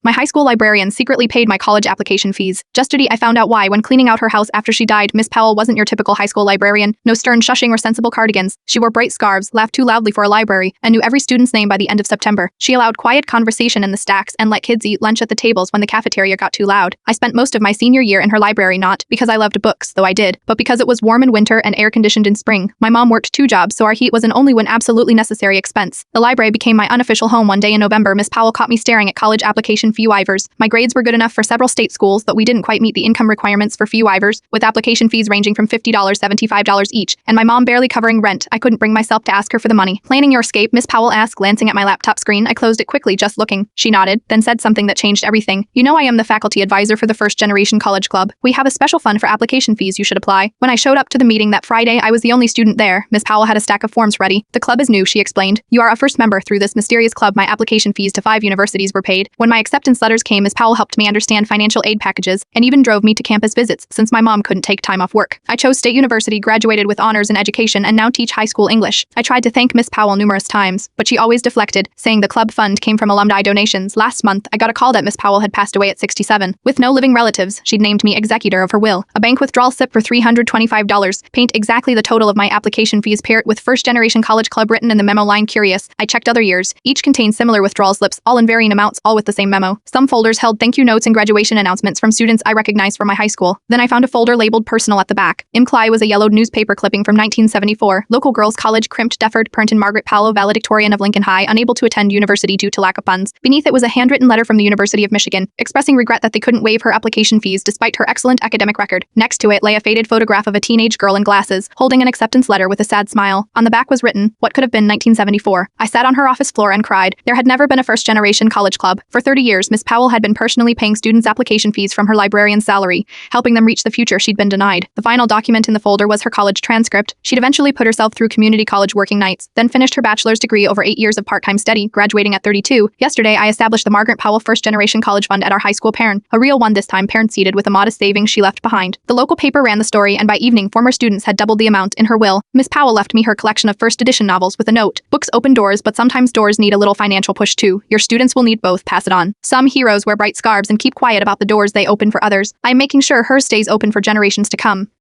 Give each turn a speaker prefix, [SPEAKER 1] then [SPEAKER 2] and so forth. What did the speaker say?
[SPEAKER 1] My high school librarian secretly paid my college application fees. Just today I found out why when cleaning out her house after she died. Miss Powell wasn't your typical high school librarian. No stern shushing or sensible cardigans. She wore bright scarves, laughed too loudly for a library, and knew every student's name by the end of September. She allowed quiet conversation in the stacks and let kids eat lunch at the tables when the cafeteria got too loud. I spent most of my senior year in her library not because I loved books, though I did, but because it was warm in winter and air-conditioned in spring. My mom worked 2 jobs, so our heat was an only when absolutely necessary expense. The library became my unofficial home. One day in November, Miss Powell caught me staring at college application fee waivers. My grades were good enough for several state schools, but we didn't quite meet the income requirements for fee waivers, with application fees ranging from $50 to $75 each, and my mom barely covering rent. I couldn't bring myself to ask her for the money. "Planning your escape?" Miss Powell asked, glancing at my laptop screen. I closed it quickly, just looking. She nodded, then said something that changed everything. "You know I am the faculty advisor for the First Generation College Club. We have a special fund for application fees you should apply." When I showed up to the meeting that Friday, I was the only student there. Miss Powell had a stack of forms ready. "The club is new," she explained. "You are a first member through this mysterious club. My application fees to 5 universities were paid. When my acceptance letters came, Miss Powell helped me understand financial aid packages and even drove me to campus visits since my mom couldn't take time off work. I chose State University, graduated with honors in education, and now teach high school English. I tried to thank Miss Powell numerous times, but she always deflected, saying the club fund came from alumni donations. Last month, I got a call that Miss Powell had passed away at 67. With no living relatives, she'd named me executor of her will. A bank withdrawal slip for $325. Paint exactly the total of my application fees. Pair it with First Generation College Club written in the memo line. Curious. I checked other years. Each contained similar withdrawal slips, all in varying amounts, all with the same memo. Some folders held thank you notes and graduation announcements from students I recognized from my high school. Then I found a folder labeled personal at the back. Imcly was a yellowed newspaper clipping from 1974. Local girls college crimped Defford Pernton Margaret Powell valedictorian of Lincoln High unable to attend university due to lack of funds. Beneath it was a handwritten letter from the University of Michigan, expressing regret that they couldn't waive her application fees despite her excellent academic record. Next to it lay a faded photograph of a teenage girl in glasses, holding an acceptance letter with a sad smile. On the back was written, "What could have been 1974. I sat on her office floor and cried. There had never been a First Generation College Club. For 30 years, Miss Powell had been personally paying students' application fees from her librarian's salary, helping them reach the future she'd been denied. The final document in the folder was her college transcript. She'd eventually put herself through community college working nights, then finished her bachelor's degree over 8 years of part-time study, graduating at 32. Yesterday, I established the Margaret Powell First Generation College Fund at our high school parent, a real one this time, parent-seated with a modest savings she left behind. The local paper ran the story, and by evening, former students had doubled the amount in her will. Miss Powell left me her collection of first edition novels with a note. "Books open doors, but sometimes doors need a little financial push too. Your students will need both. Pass it on." Some heroes wear bright scarves and keep quiet about the doors they open for others. I'm making sure hers stays open for generations to come.